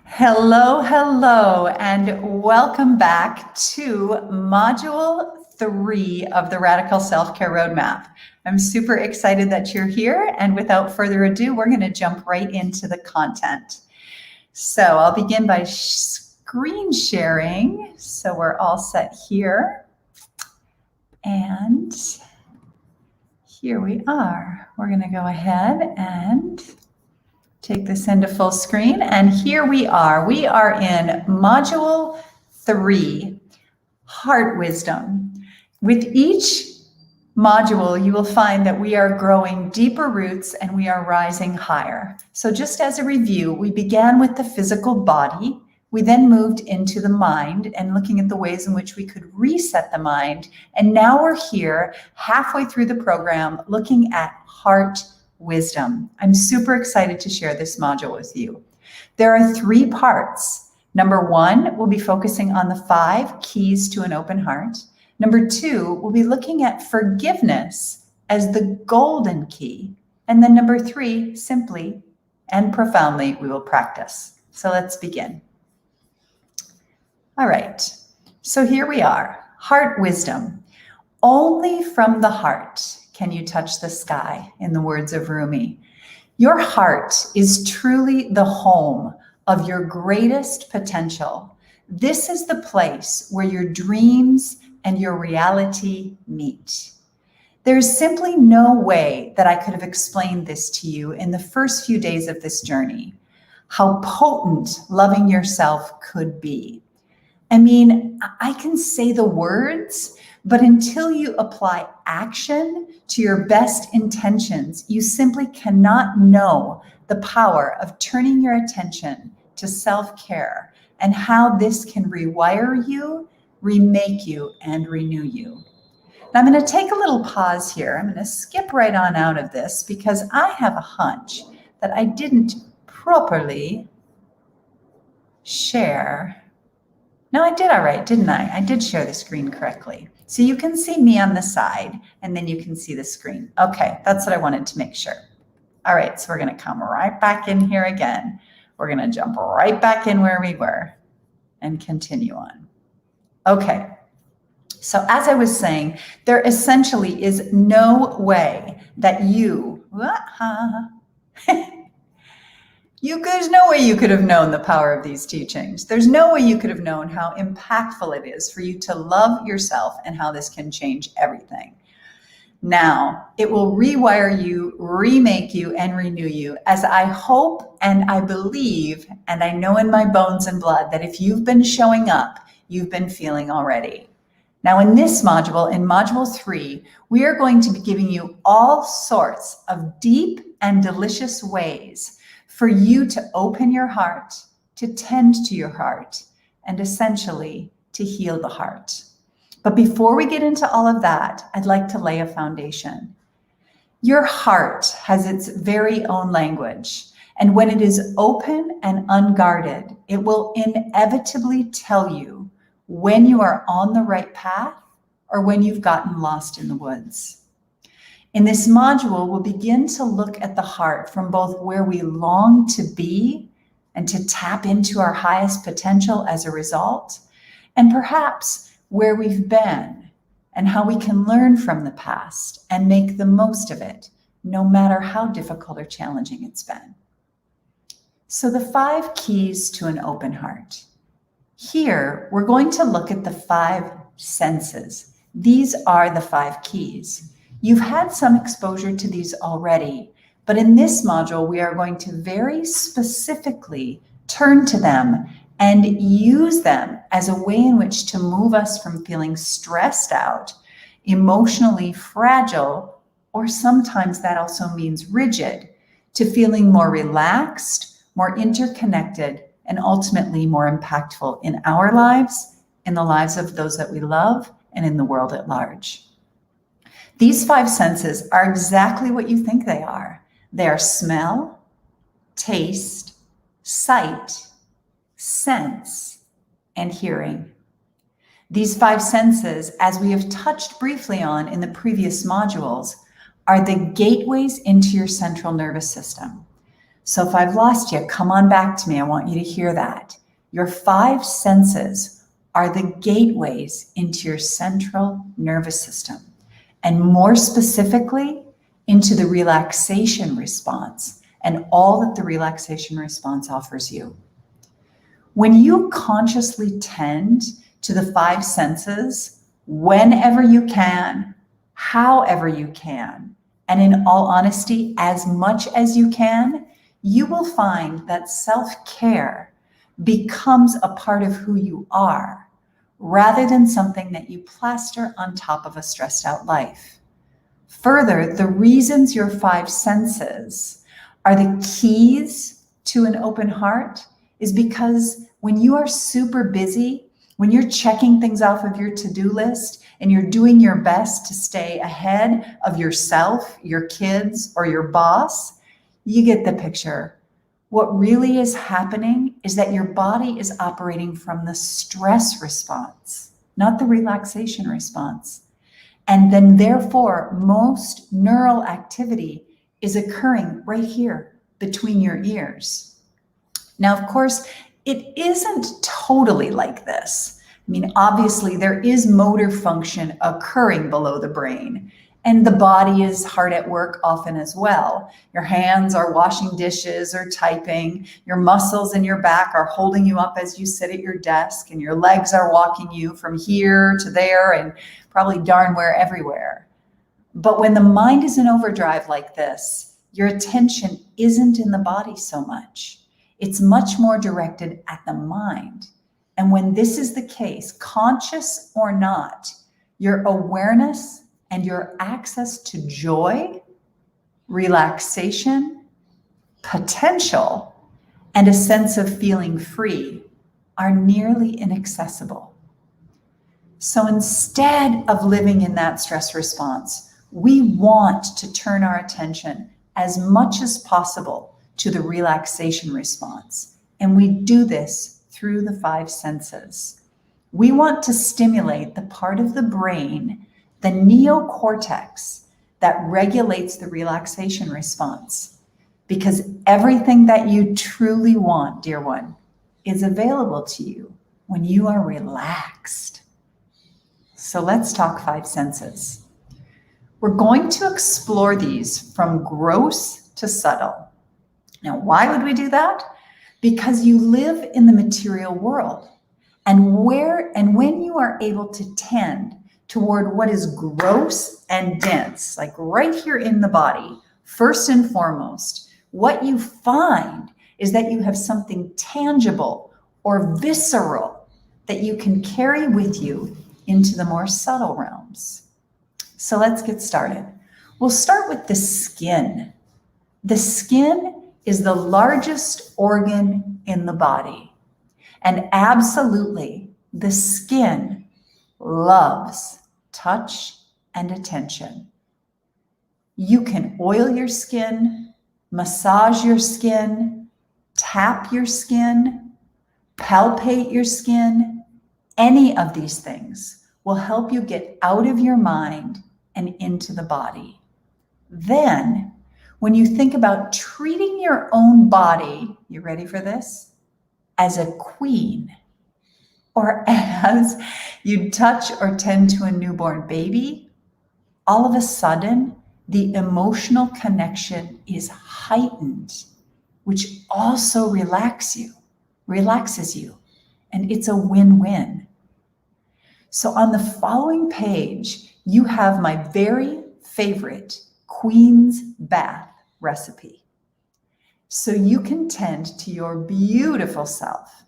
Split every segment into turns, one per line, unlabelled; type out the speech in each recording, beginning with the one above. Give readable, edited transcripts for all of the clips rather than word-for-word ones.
Hello, hello, and welcome back to Module 3 of the Radical Self-Care Roadmap. I'm super excited that you're here, and without further ado, we're going to jump right into the content. So I'll begin by screen sharing, so we're all set here. And here we are. We're going to go ahead and take this into full screen, and here we are. We are in Module 3, Heart Wisdom. With each module, you will find that we are growing deeper roots and we are rising higher. So just as a review, we began with the physical body. We then moved into the mind and looking at the ways in which we could reset the mind. And now we're here halfway through the program looking at heart wisdom. I'm super excited to share this module with you. There are 3 parts. Number 1, we'll be focusing on the 5 keys to an open heart. Number 2, we'll be looking at forgiveness as the golden key. And then number 3, simply and profoundly, we will practice. So let's begin. All right, so here we are, heart wisdom. Only from the heart can you touch the sky, in the words of Rumi. Your heart is truly the home of your greatest potential. This is the place where your dreams and your reality meet. There's simply no way that I could have explained this to you in the first few days of this journey, how potent loving yourself could be. I mean, I can say the words, but until you apply action to your best intentions, you simply cannot know the power of turning your attention to self-care and how this can rewire you, remake you, and renew you. Now, I'm going to take a little pause here. I'm going to skip right on out of this because I have a hunch that I didn't properly share. No, I did all right, didn't I? I did share the screen correctly. So you can see me on the side and then you can see the screen. Okay, that's what I wanted to make sure. All right, so we're going to come right back in here again. We're going to jump right back in where we were and continue on. Okay, so as I was saying, there essentially is no way that there's no way you could have known the power of these teachings. There's no way you could have known how impactful it is for you to love yourself and how this can change everything. Now, it will rewire you, remake you, and renew you, as I hope and I believe, and I know in my bones and blood that if you've been showing up, you've been feeling already. Now, in this module, in Module 3, we are going to be giving you all sorts of deep and delicious ways for you to open your heart, to tend to your heart, and essentially to heal the heart. But before we get into all of that, I'd like to lay a foundation. Your heart has its very own language, and when it is open and unguarded, it will inevitably tell you when you are on the right path or when you've gotten lost in the woods. In this module, we'll begin to look at the heart from both where we long to be and to tap into our highest potential as a result, and perhaps where we've been and how we can learn from the past and make the most of it, no matter how difficult or challenging it's been. So the 5 keys to an open heart. Here, we're going to look at the 5 senses. These are the 5 keys. You've had some exposure to these already, but in this module, we are going to very specifically turn to them and use them as a way in which to move us from feeling stressed out, emotionally fragile, or sometimes that also means rigid, to feeling more relaxed, more interconnected, and ultimately more impactful in our lives, in the lives of those that we love, and in the world at large. These 5 senses are exactly what you think they are. They are smell, taste, sight, sense, and hearing. These 5 senses, as we have touched briefly on in the previous modules, are the gateways into your central nervous system. So if I've lost you, come on back to me. I want you to hear that. Your 5 senses are the gateways into your central nervous system, and more specifically, into the relaxation response and all that the relaxation response offers you. When you consciously tend to the 5 senses, whenever you can, however you can, and in all honesty, as much as you can, you will find that self-care becomes a part of who you are, rather than something that you plaster on top of a stressed out life. Further, the reasons your 5 senses are the keys to an open heart is because when you are super busy, when you're checking things off of your to-do list and you're doing your best to stay ahead of yourself, your kids, or your boss, you get the picture. What really is happening is that your body is operating from the stress response, not the relaxation response. And then therefore, most neural activity is occurring right here between your ears. Now, of course, it isn't totally like this. I mean, obviously, there is motor function occurring below the brain, and the body is hard at work often as well. Your hands are washing dishes or typing. Your muscles in your back are holding you up as you sit at your desk, and your legs are walking you from here to there and probably darn where everywhere. But when the mind is in overdrive like this, your attention isn't in the body so much. It's much more directed at the mind. And when this is the case, conscious or not, your awareness and your access to joy, relaxation, potential, and a sense of feeling free are nearly inaccessible. So instead of living in that stress response, we want to turn our attention as much as possible to the relaxation response. And we do this through the 5 senses. We want to stimulate the part of the brain, the neocortex, that regulates the relaxation response. Because everything that you truly want, dear one, is available to you when you are relaxed. So let's talk 5 senses. We're going to explore these from gross to subtle. Now, why would we do that? Because you live in the material world. And when you are able to tend toward what is gross and dense, like right here in the body, first and foremost, what you find is that you have something tangible or visceral that you can carry with you into the more subtle realms. So let's get started. We'll start with the skin. The skin is the largest organ in the body. And absolutely, the skin loves touch and attention. You can oil your skin, massage your skin, tap your skin, palpate your skin. Any of these things will help you get out of your mind and into the body. Then, when you think about treating your own body, you ready for this? As a queen, or as you touch or tend to a newborn baby, all of a sudden, the emotional connection is heightened, which also relaxes you, and it's a win-win. So on the following page, you have my very favorite Queen's Bath recipe. So you can tend to your beautiful self.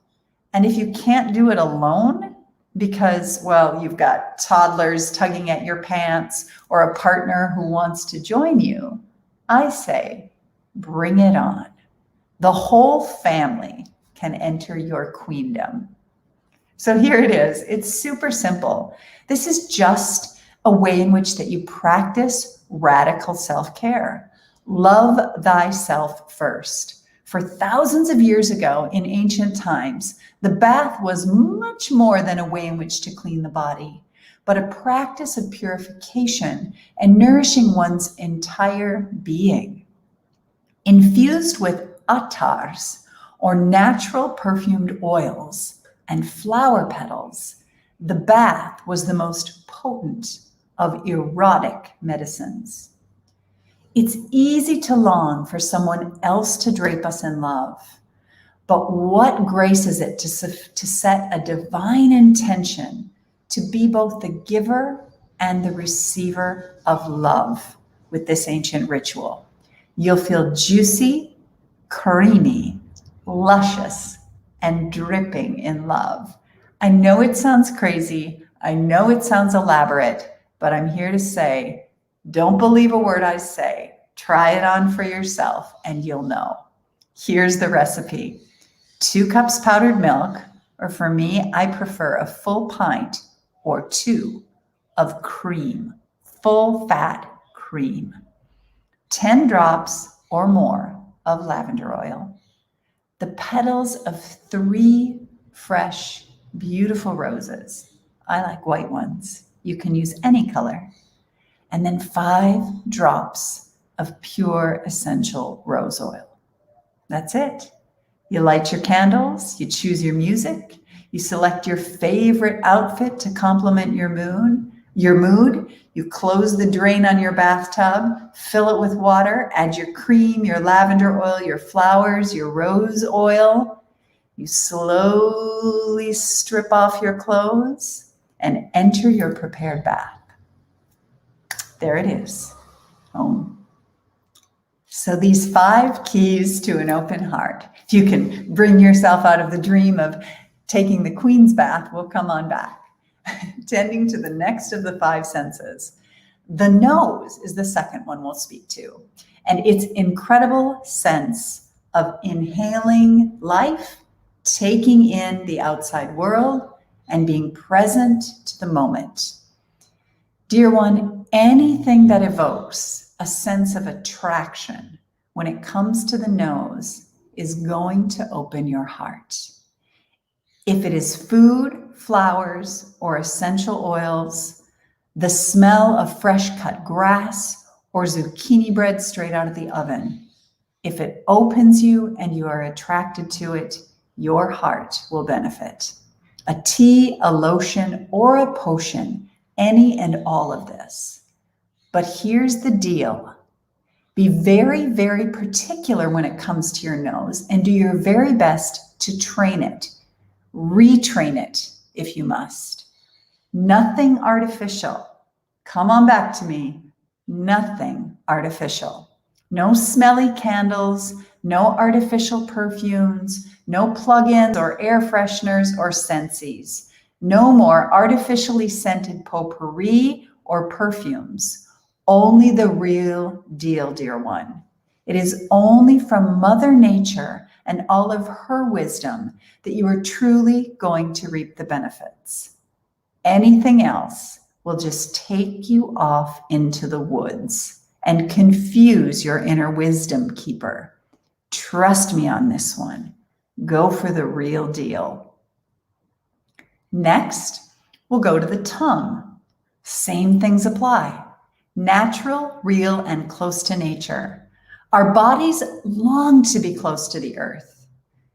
And if you can't do it alone because, well, you've got toddlers tugging at your pants or a partner who wants to join you, I say, bring it on. The whole family can enter your queendom. So here it is. It's super simple. This is just a way in which that you practice radical self-care. Love thyself first. For thousands of years ago in ancient times, the bath was much more than a way in which to clean the body, but a practice of purification and nourishing one's entire being. Infused with attars, or natural perfumed oils, and flower petals, the bath was the most potent of erotic medicines. It's easy to long for someone else to drape us in love, but what grace is it to set a divine intention to be both the giver and the receiver of love with this ancient ritual? You'll feel juicy, creamy, luscious, and dripping in love. I know it sounds crazy. I know it sounds elaborate, but I'm here to say, don't believe a word I say. Try it on for yourself and you'll know. Here's the recipe. 2 cups powdered milk, or for me, I prefer a full pint or 2 of cream, full fat cream. 10 drops or more of lavender oil. The petals of 3 fresh, beautiful roses. I like white ones. You can use any color. And then 5 drops of pure essential rose oil. That's it. You light your candles, you choose your music, you select your favorite outfit to complement your mood. You close the drain on your bathtub, fill it with water, add your cream, your lavender oil, your flowers, your rose oil. You slowly strip off your clothes and enter your prepared bath. There it is, home. So these 5 keys to an open heart. If you can bring yourself out of the dream of taking the Queen's bath, we'll come on back. Tending to the next of the 5 senses. The nose is the second one we'll speak to. And its incredible sense of inhaling life, taking in the outside world, and being present to the moment. Dear one, anything that evokes a sense of attraction when it comes to the nose is going to open your heart. If it is food, flowers, or essential oils, the smell of fresh cut grass, or zucchini bread straight out of the oven, if it opens you and you are attracted to it, your heart will benefit. A tea, a lotion, or a potion, any and all of this. But here's the deal. Be very, very particular when it comes to your nose and do your very best to train it. Retrain it if you must. Nothing artificial. Come on back to me. Nothing artificial. No smelly candles, no artificial perfumes, no plug-ins or air fresheners or scentsies. No more artificially scented potpourri or perfumes. Only the real deal, dear one. It is only from Mother Nature and all of her wisdom that you are truly going to reap the benefits. Anything else will just take you off into the woods and confuse your inner wisdom keeper. Trust me on this one. Go for the real deal. Next, we'll go to the tongue. Same things apply. Natural, real, and close to nature. Our bodies long to be close to the earth.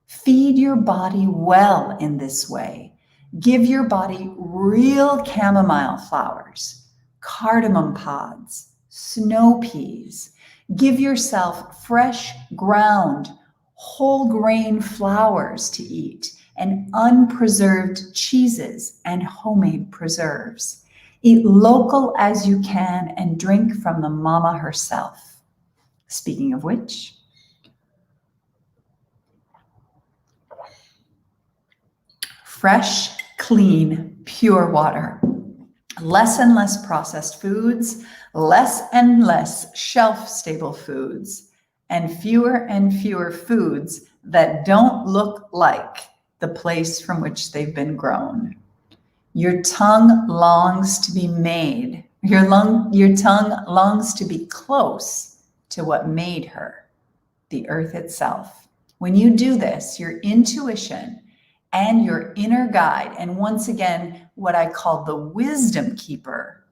Feed your body well in this way. Give your body real chamomile flowers, cardamom pods, snow peas. Give yourself fresh ground, whole grain flours to eat, and unpreserved cheeses and homemade preserves. Eat local as you can and drink from the mama herself. Speaking of which, fresh, clean, pure water. Less and less processed foods, less and less shelf-stable foods, and fewer foods that don't look like the place from which they've been grown. Your tongue longs to be made. Your tongue longs to be close to what made her, the earth itself. When you do this, your intuition and your inner guide, and once again, what I call the wisdom keeper,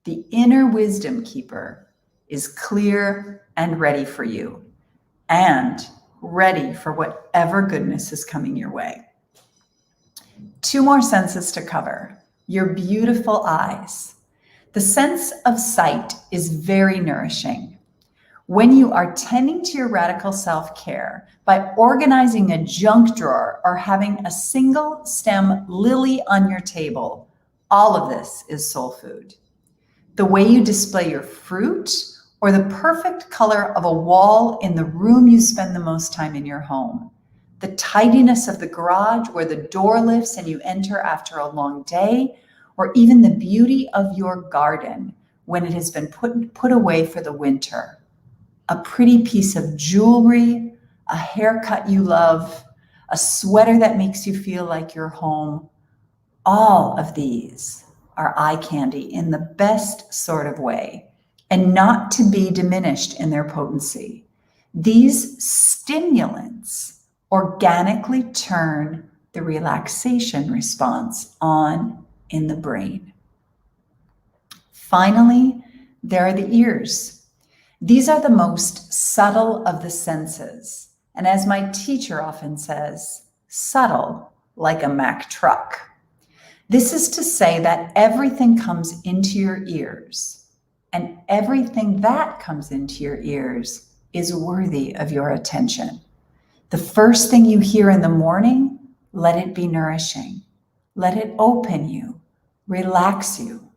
the inner wisdom keeper is clear and ready for you. And ready for whatever goodness is coming your way. 2 more senses to cover. Your beautiful eyes. The sense of sight is very nourishing. When you are tending to your radical self-care by organizing a junk drawer or having a single stem lily on your table, all of this is soul food. The way you display your fruit or the perfect color of a wall in the room you spend the most time in your home. The tidiness of the garage where the door lifts and you enter after a long day, or even the beauty of your garden when it has been put away for the winter. A pretty piece of jewelry, a haircut you love, a sweater that makes you feel like you're home. All of these are eye candy in the best sort of way, and not to be diminished in their potency. These stimulants organically turn the relaxation response on in the brain. Finally, there are the ears. These are the most subtle of the senses, and as my teacher often says, subtle like a Mack truck. This is to say that everything comes into your ears, and everything that comes into your ears is worthy of your attention. The first thing you hear in the morning, let it be nourishing. Let it open you, relax you.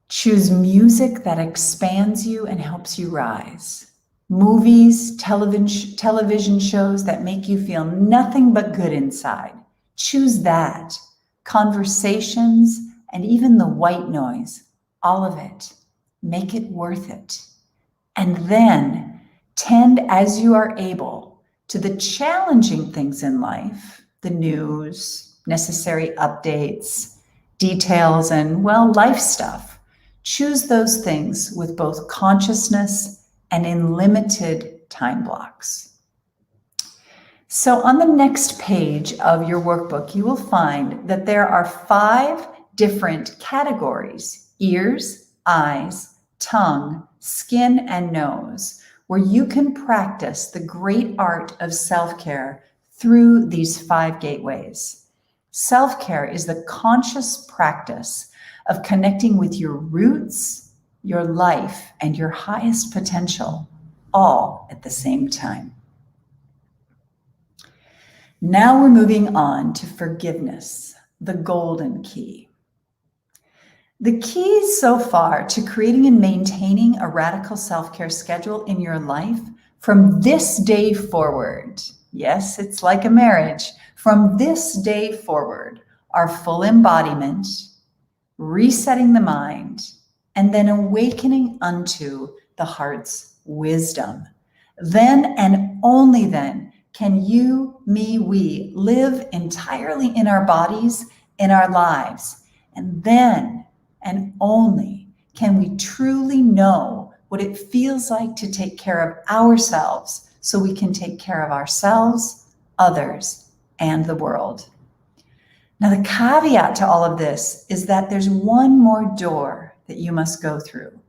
Choose music that expands you and helps you rise. Movies, television shows that make you feel nothing but good inside. Choose that. Conversations and even the white noise, all of it. Make it worth it. And then tend as you are able to the challenging things in life, the news, necessary updates, details, and, well, life stuff. Choose those things with both consciousness and in limited time blocks. So on the next page of your workbook, you will find that there are 5 different categories: ears, eyes, tongue, skin, and nose, where you can practice the great art of self-care through these 5 gateways. Self-care is the conscious practice of connecting with your roots, your life, and your highest potential, all at the same time. Now we're moving on to forgiveness, the golden key. The keys so far to creating and maintaining a radical self-care schedule in your life from this day forward, yes, it's like a marriage, from this day forward are full embodiment, resetting the mind, and then awakening unto the heart's wisdom. Then and only then can you, me, we live entirely in our bodies, in our lives. And then and only can we truly know what it feels like to take care of ourselves so we can take care of ourselves, others, and the world. Now, the caveat to all of this is that there's one more door that you must go through.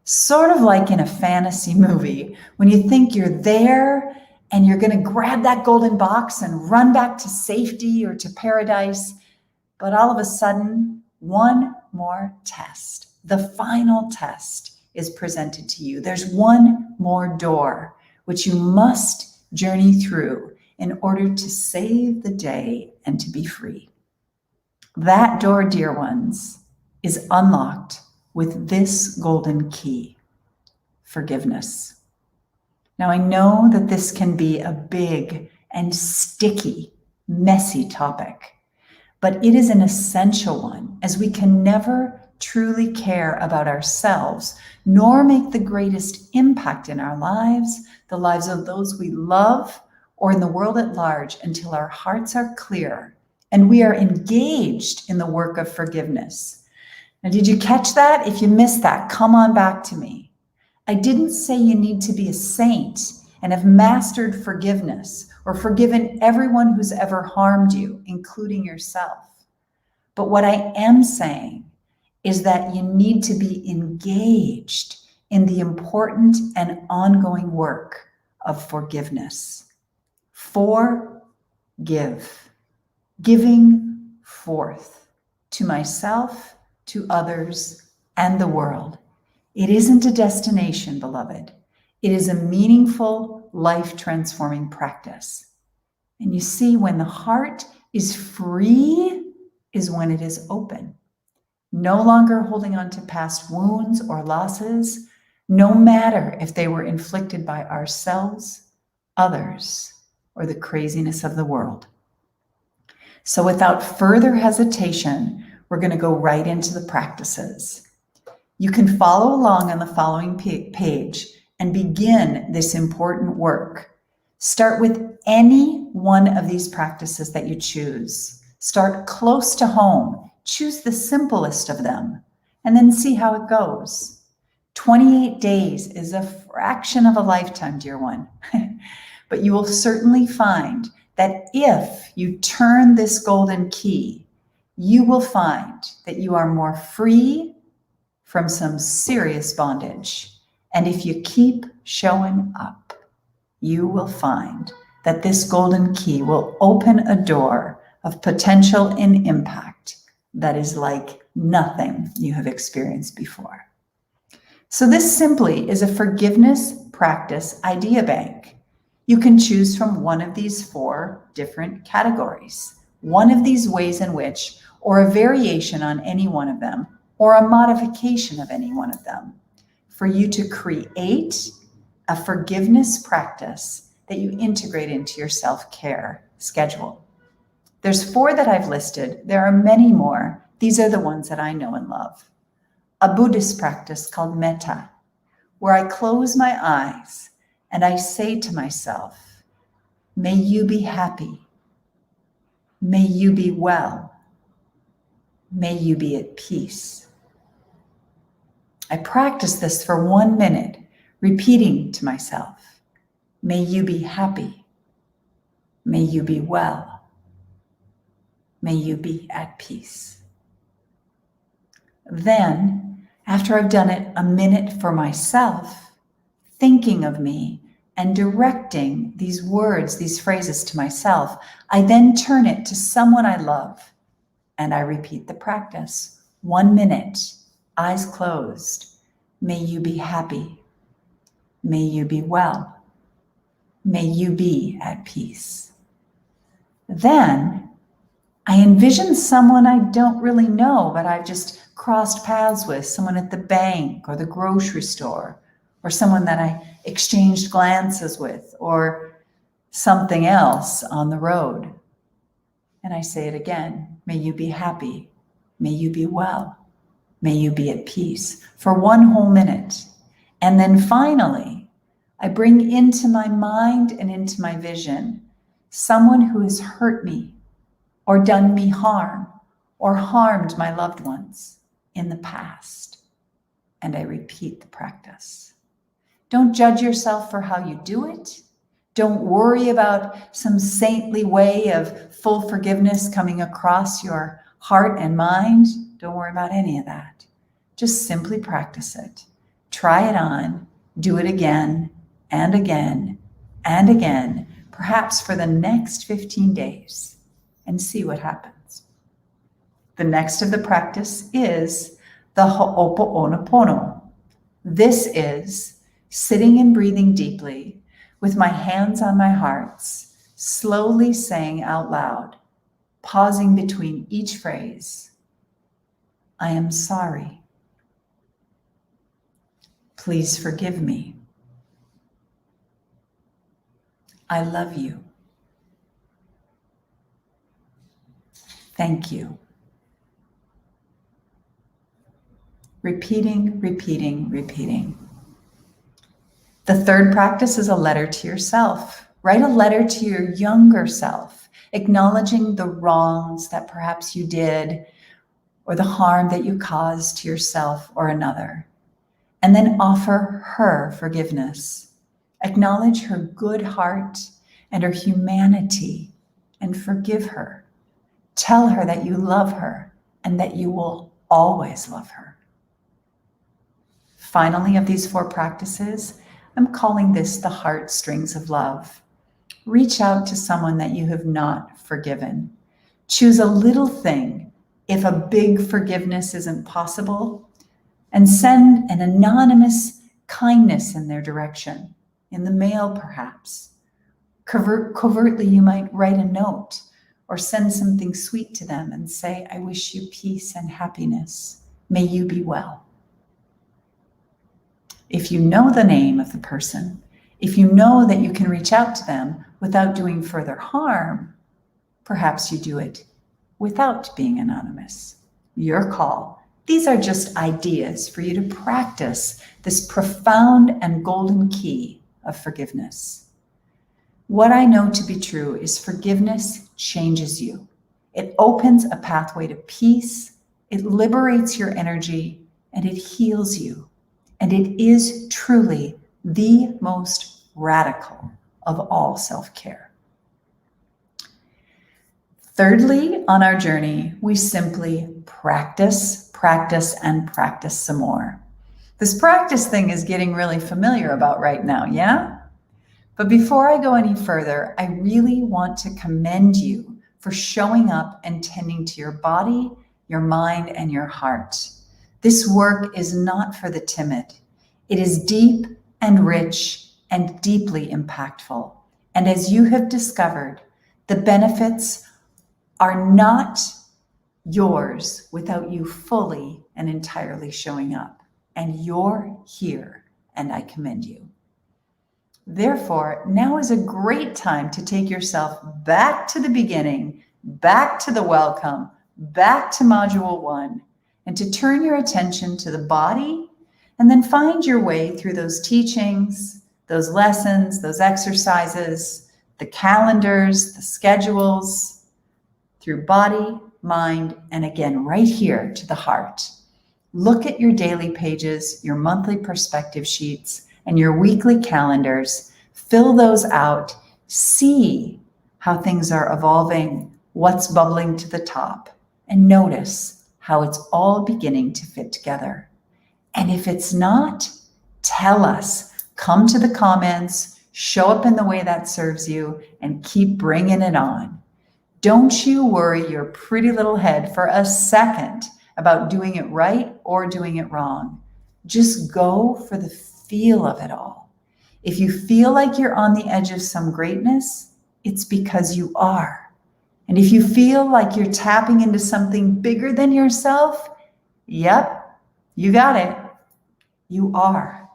Sort of like in a fantasy movie, when you think you're there and you're going to grab that golden box and run back to safety or to paradise, but all of a sudden, one more test, the final test, is presented to you. There's one more door which you must journey through in order to save the day and to be free. That door, dear ones, is unlocked with this golden key: forgiveness. Now, I know that this can be a big and sticky, messy topic, but it is an essential one, as we can never truly care about ourselves, nor make the greatest impact in our lives, the lives of those we love, or in the world at large, until our hearts are clear and we are engaged in the work of forgiveness. Now, did you catch that? If you missed that, come on back to me. I didn't say you need to be a saint and have mastered forgiveness or forgiven everyone who's ever harmed you, including yourself. But what I am saying is that you need to be engaged in the important and ongoing work of forgiveness. Forgive, giving forth to myself, to others, and the world. It isn't a destination, beloved. It is a meaningful, life-transforming practice. And you see, when the heart is free is when it is open. No longer holding on to past wounds or losses, no matter if they were inflicted by ourselves, others, or the craziness of the world. So without further hesitation, we're going to go right into the practices. You can follow along on the following page and begin this important work. Start with any one of these practices that you choose. Start close to home. Choose the simplest of them, and then see how it goes. 28 days is a fraction of a lifetime, dear one. But you will certainly find that if you turn this golden key, you will find that you are more free from some serious bondage. And if you keep showing up, you will find that this golden key will open a door of potential and impact that is like nothing you have experienced before. So this simply is a forgiveness practice idea bank. You can choose from one of these 4 different categories, one of these ways in which, or a variation on any one of them, or a modification of any one of them, for you to create a forgiveness practice that you integrate into your self-care schedule. There's 4 that I've listed. There are many more. These are the ones that I know and love. A Buddhist practice called metta, where I close my eyes and I say to myself, may you be happy. May you be well. May you be at peace. I practice this for 1 minute, repeating to myself, may you be happy. May you be well. May you be at peace. Then, after I've done it a minute for myself, thinking of me and directing these words, these phrases to myself, I then turn it to someone I love and I repeat the practice. 1 minute, eyes closed. May you be happy. May you be well. May you be at peace. Then I envision someone I don't really know, but I've just crossed paths with, someone at the bank or the grocery store, or someone that I exchanged glances with, or something else on the road. And I say it again, may you be happy, may you be well, may you be at peace, for 1 whole minute. And then finally, I bring into my mind and into my vision someone who has hurt me, or done me harm, or harmed my loved ones in the past. And I repeat the practice. Don't judge yourself for how you do it. Don't worry about some saintly way of full forgiveness coming across your heart and mind. Don't worry about any of that. Just simply practice it. Try it on. Do it again and again and again, perhaps for the next 15 days. And see what happens. The next of the practice is the Ho'oponopono. This is sitting and breathing deeply with my hands on my hearts, slowly saying out loud, pausing between each phrase, I am sorry. Please forgive me. I love you. Thank you. Repeating, repeating, repeating. The third practice is a letter to yourself. Write a letter to your younger self, acknowledging the wrongs that perhaps you did or the harm that you caused to yourself or another. And then offer her forgiveness. Acknowledge her good heart and her humanity and forgive her. Tell her that you love her and that you will always love her. Finally, of these 4 practices, I'm calling this the heartstrings of love. Reach out to someone that you have not forgiven. Choose a little thing if a big forgiveness isn't possible, and send an anonymous kindness in their direction, in the mail perhaps. Covertly, you might write a note or send something sweet to them and say, I wish you peace and happiness. May you be well. If you know the name of the person, if you know that you can reach out to them without doing further harm, perhaps you do it without being anonymous. Your call. These are just ideas for you to practice this profound and golden key of forgiveness. What I know to be true is forgiveness changes you. It opens a pathway to peace, it liberates your energy, and it heals you. And it is truly the most radical of all self-care. Thirdly, on our journey, we simply practice, and practice some more. This practice thing is getting really familiar about right now, yeah? But before I go any further, I really want to commend you for showing up and tending to your body, your mind, and your heart. This work is not for the timid. It is deep and rich and deeply impactful. And as you have discovered, the benefits are not yours without you fully and entirely showing up. And you're here, and I commend you. Therefore, now is a great time to take yourself back to the beginning, back to the welcome, back to Module 1, and to turn your attention to the body, and then find your way through those teachings, those lessons, those exercises, the calendars, the schedules, through body, mind, and again, right here to the heart. Look at your daily pages, your monthly perspective sheets, and your weekly calendars. Fill those out. See how things are evolving, what's bubbling to the top, and notice how it's all beginning to fit together. And if it's not, tell us. Come to the comments, show up in the way that serves you, and keep bringing it on. Don't you worry your pretty little head for a second about doing it right or doing it wrong. Just go for the feel of it all. If you feel like you're on the edge of some greatness, it's because you are. And if you feel like you're tapping into something bigger than yourself, yep, you got it. You are.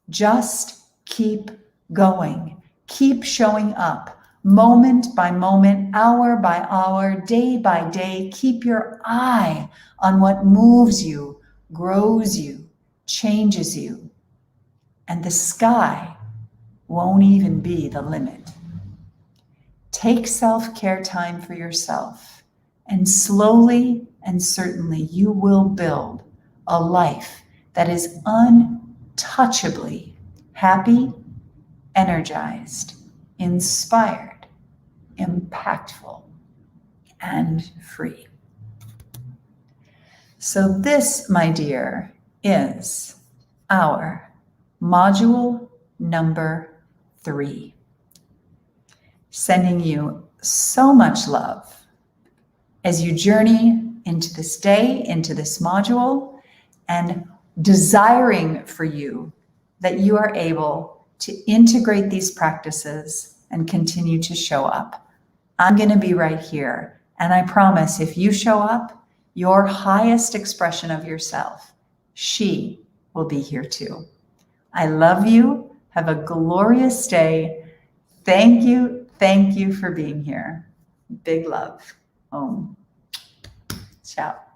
Just keep going. Keep showing up. Moment by moment, hour by hour, day by day. Keep your eye on what moves you, grows you, changes you. And the sky won't even be the limit. Take self-care time for yourself, and slowly and certainly you will build a life that is untouchably happy, energized, inspired, impactful, and free. So this, my dear, is our module number 3. Sending you so much love as you journey into this day, into this module, and desiring for you that you are able to integrate these practices and continue to show up. I'm going to be right here. And I promise if you show up, your highest expression of yourself, she will be here too. I love you. Have a glorious day. Thank you. Thank you for being here. Big love. Om. Ciao.